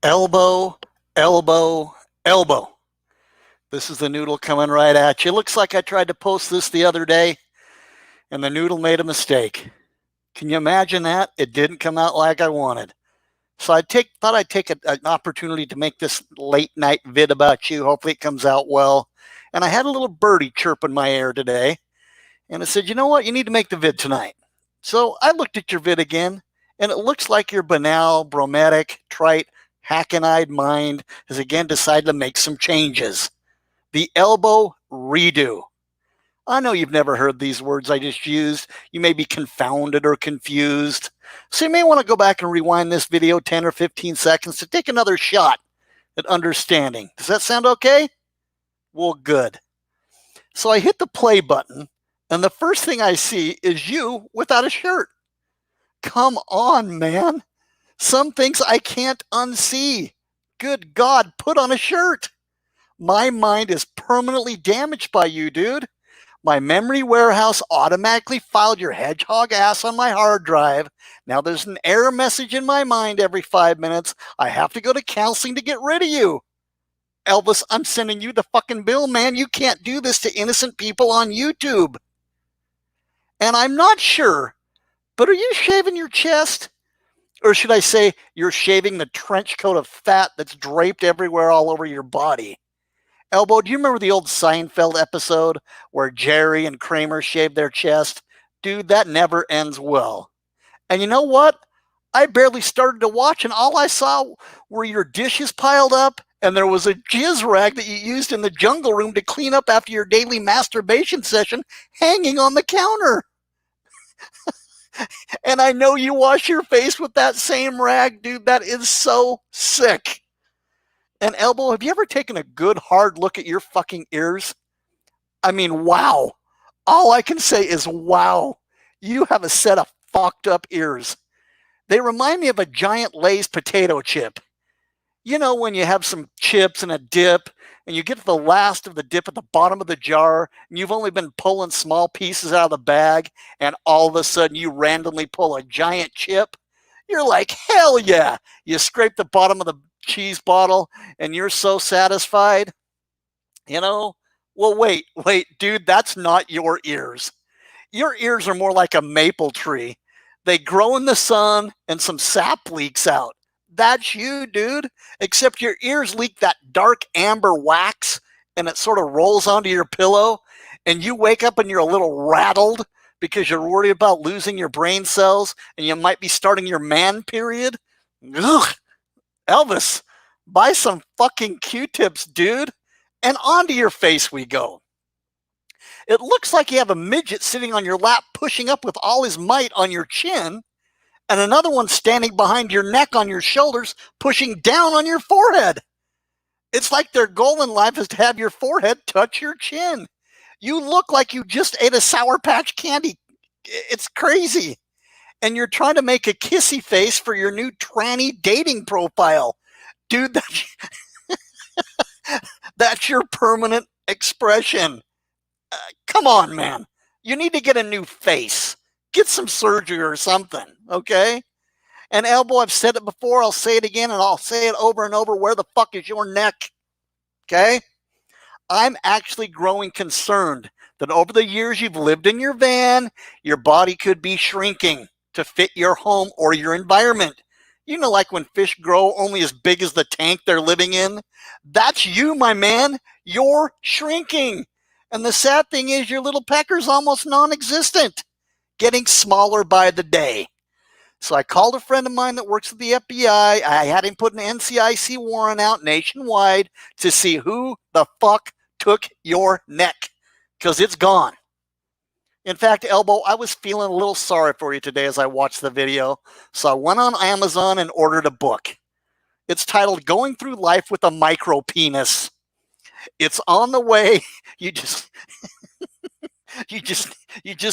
Elbow, elbow, elbow. This is the noodle coming right at you. Looks like I tried to post this the other day and the noodle made a mistake. Can you imagine that? It didn't come out like I wanted. So thought I'd take an opportunity to make this late night vid about you. Hopefully it comes out well. And I had a little birdie chirp in my ear today. And it said, you know what? You need to make the vid tonight. So I looked at your vid again, and it looks like your banal, bromatic, trite, hack-eyed mind has again decided to make some changes. The elbow redo. I know you've never heard these words I just used. You may be confounded or confused. So you may want to go back and rewind this video 10 or 15 seconds to take another shot at understanding. Does that sound okay? Well, good. So I hit the play button, and the first thing I see is you without a shirt. Come on, man. Some things I can't unsee. Good God, put on a shirt. My mind is permanently damaged by you, dude. My memory warehouse automatically filed your hedgehog ass on my hard drive. Now there's an error message in my mind every 5 minutes. I have to go to counseling to get rid of you. Elvis, I'm sending you the fucking bill, man. You can't do this to innocent people on YouTube. And I'm not sure, but are you shaving your chest? Or should I say you're shaving the trench coat of fat that's draped everywhere all over your body? Elbo, do you remember the old Seinfeld episode where Jerry and Kramer shaved their chest? Dude, that never ends well. And you know what? I barely started to watch, and all I saw were your dishes piled up, and there was a jizz rag that you used in the jungle room to clean up after your daily masturbation session hanging on the counter. And I know you wash your face with that same rag, dude. That is so sick. And Elbow, have you ever taken a good hard look at your fucking ears? I mean, wow. All I can say is wow. You have a set of fucked up ears. They remind me of a giant Lay's potato chip. You know, when you have some chips and a dip, and you get to the last of the dip at the bottom of the jar, and you've only been pulling small pieces out of the bag, and all of a sudden you randomly pull a giant chip? You're like, hell yeah! You scrape the bottom of the cheese bottle, and you're so satisfied. You know? Well, wait, dude, that's not your ears. Your ears are more like a maple tree. They grow in the sun, and some sap leaks out. That's you, dude. Except your ears leak that dark amber wax, and it sort of rolls onto your pillow, and you wake up and you're a little rattled because you're worried about losing your brain cells, and you might be starting your man period. Ugh. Elvis, buy some fucking Q-tips, dude. And onto your face we go. It looks like you have a midget sitting on your lap pushing up with all his might on your chin, and another one standing behind your neck on your shoulders, pushing down on your forehead. It's like their goal in life is to have your forehead touch your chin. You look like you just ate a Sour Patch candy. It's crazy. And you're trying to make a kissy face for your new tranny dating profile. Dude, that's your permanent expression. Come on, man. You need to get a new face. Get some surgery or something, okay? And Elbow, I've said it before, I'll say it again, and I'll say it over and over. Where the fuck is your neck? Okay? I'm actually growing concerned that over the years you've lived in your van, your body could be shrinking to fit your home or your environment. You know, like when fish grow only as big as the tank they're living in? That's you, my man. You're shrinking. And the sad thing is your little pecker's almost non-existent, getting smaller by the day. So I called a friend of mine that works at the FBI. I had him put an NCIC warrant out nationwide to see who the fuck took your neck, because it's gone. In fact, Elbow, I was feeling a little sorry for you today as I watched the video, so I went on Amazon and ordered a book. It's titled Going Through Life with a Micro Penis. It's on the way. You just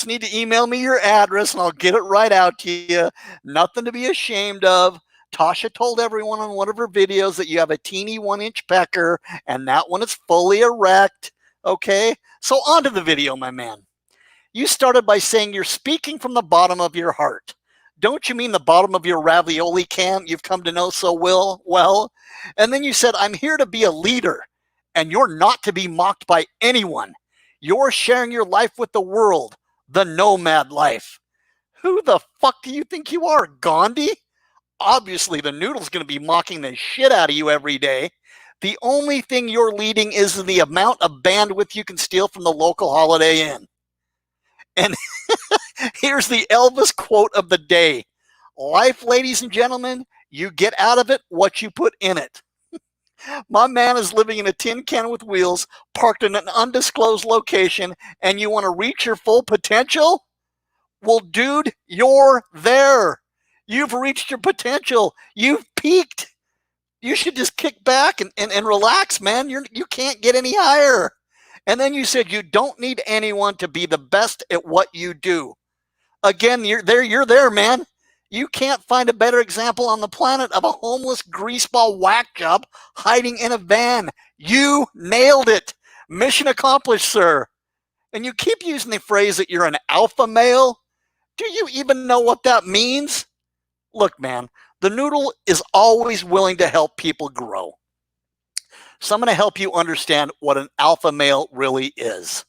need to email me your address and I'll get it right out to you. Nothing to be ashamed of. Tasha told everyone on one of her videos that you have a teeny 1-inch pecker, and that one is fully erect. Okay, so on to the video, my man. You started by saying you're speaking from the bottom of your heart. Don't you mean the bottom of your ravioli can you've come to know so well? And then you said, I'm here to be a leader, and you're not to be mocked by anyone. You're sharing your life with the world, the nomad life. Who the fuck do you think you are, Gandhi? Obviously, the Noodle's going to be mocking the shit out of you every day. The only thing you're leading is the amount of bandwidth you can steal from the local Holiday Inn. And here's the Elvis quote of the day. Life, ladies and gentlemen, you get out of it what you put in it. My man is living in a tin can with wheels, parked in an undisclosed location, and you want to reach your full potential? Well, dude, you're there. You've reached your potential. You've peaked. You should just kick back and relax, man. You can't get any higher. And then you said you don't need anyone to be the best at what you do. Again, you're there, man. You can't find a better example on the planet of a homeless greaseball whack job hiding in a van. You nailed it. Mission accomplished, sir. And you keep using the phrase that you're an alpha male. Do you even know what that means? Look, man, the Noodle is always willing to help people grow. So I'm going to help you understand what an alpha male really is.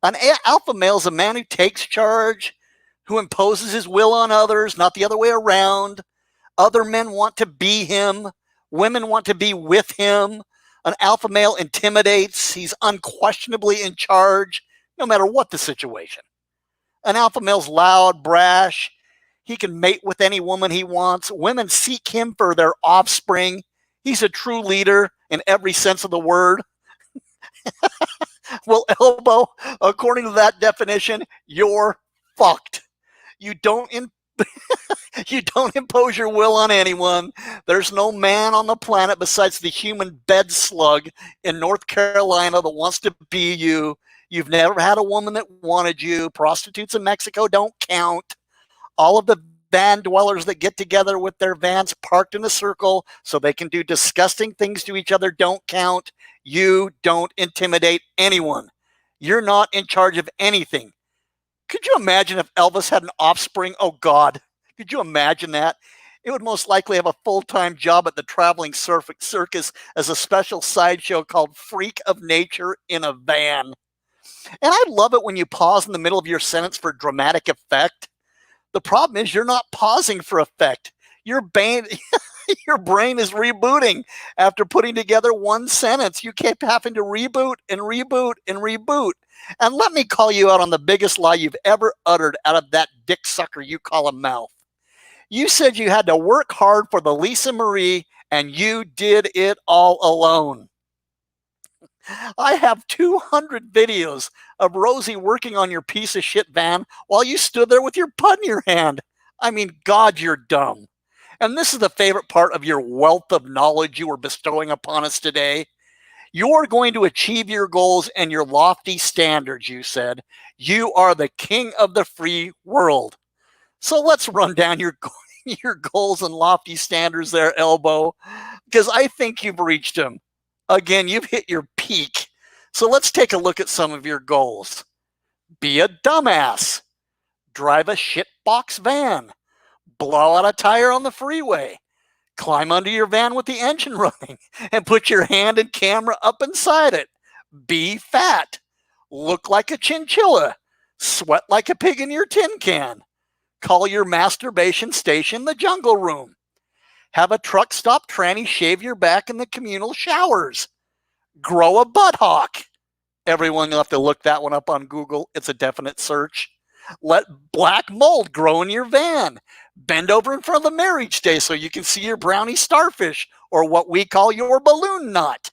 An alpha male is a man who takes charge, who imposes his will on others, not the other way around. Other men want to be him. Women want to be with him. An alpha male intimidates. He's unquestionably in charge, no matter what the situation. An alpha male's loud, brash. He can mate with any woman he wants. Women seek him for their offspring. He's a true leader in every sense of the word. Well, Elbo, according to that definition, you're fucked. You don't impose your will on anyone. There's no man on the planet besides the human bed slug in North Carolina that wants to be you. You've never had a woman that wanted you. Prostitutes in Mexico don't count. All of the van dwellers that get together with their vans parked in a circle so they can do disgusting things to each other don't count. You don't intimidate anyone. You're not in charge of anything. Could you imagine if Elvis had an offspring? Oh, God. Could you imagine that? It would most likely have a full-time job at the traveling circus as a special sideshow called Freak of Nature in a Van. And I love it when you pause in the middle of your sentence for dramatic effect. The problem is you're not pausing for effect. Your brain is rebooting after putting together one sentence. You keep having to reboot and reboot and reboot. And let me call you out on the biggest lie you've ever uttered out of that dick sucker you call a mouth. You said you had to work hard for the Lisa Marie, and you did it all alone. I have 200 videos of Rosie working on your piece of shit van while you stood there with your pud in your hand. I mean, God, you're dumb. And this is the favorite part of your wealth of knowledge you are bestowing upon us today. You're going to achieve your goals and your lofty standards, you said. You are the king of the free world. So let's run down your goals and lofty standards there, Elbo, because I think you've reached them. Again, you've hit your peak. So let's take a look at some of your goals. Be a dumbass. Drive a shitbox van. Blow out a tire on the freeway. Climb under your van with the engine running and put your hand and camera up inside it. Be fat. Look like a chinchilla. Sweat like a pig in your tin can. Call your masturbation station the jungle room. Have a truck stop tranny shave your back in the communal showers. Grow a butthawk. Everyone will have to look that one up on Google. It's a definite search. Let black mold grow in your van. Bend over in front of the marriage day so you can see your brownie starfish, or what we call your balloon knot.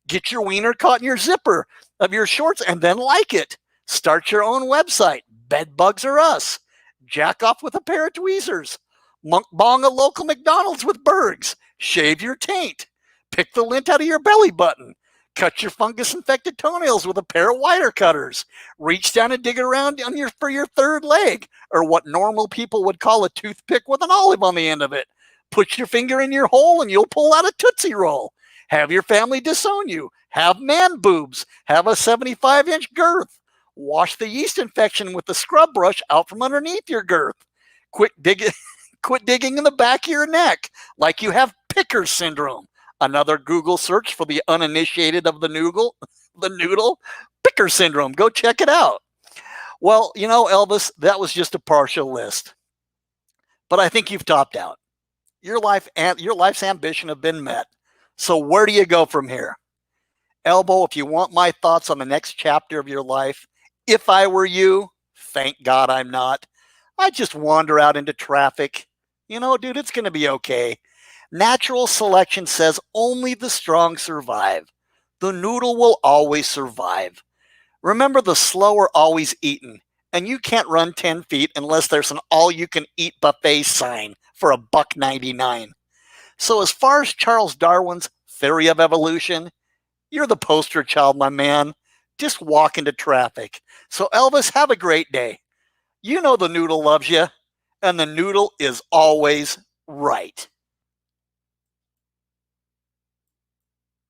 Get your wiener caught in your zipper of your shorts and then like it. Start your own website. Bedbugs are us. Jack off with a pair of tweezers. Mukbang a local McDonald's with Bergs. Shave your taint. Pick the lint out of your belly button. Cut your fungus-infected toenails with a pair of wire cutters. Reach down and dig around for your third leg, or what normal people would call a toothpick with an olive on the end of it. Put your finger in your hole and you'll pull out a Tootsie Roll. Have your family disown you. Have man boobs. Have a 75-inch girth. Wash the yeast infection with the scrub brush out from underneath your girth. Quit digging Quit digging in the back of your neck like you have picker syndrome. Another Google search for the uninitiated of the noodle, picker syndrome. Go check it out. Well, Elvis, that was just a partial list, but I think you've topped out. Your life's ambition have been met. So where do you go from here? Elbo, if you want my thoughts on the next chapter of your life, if I were you, thank God I'm not, I'd just wander out into traffic. Dude, it's going to be okay. Natural selection says only the strong survive. The noodle will always survive. Remember, the slow are always eaten, and you can't run 10 feet unless there's an all-you-can-eat buffet sign for $1.99. So as far as Charles Darwin's theory of evolution, you're the poster child, my man. Just walk into traffic. So Elvis, have a great day. You know the noodle loves you, and the noodle is always right.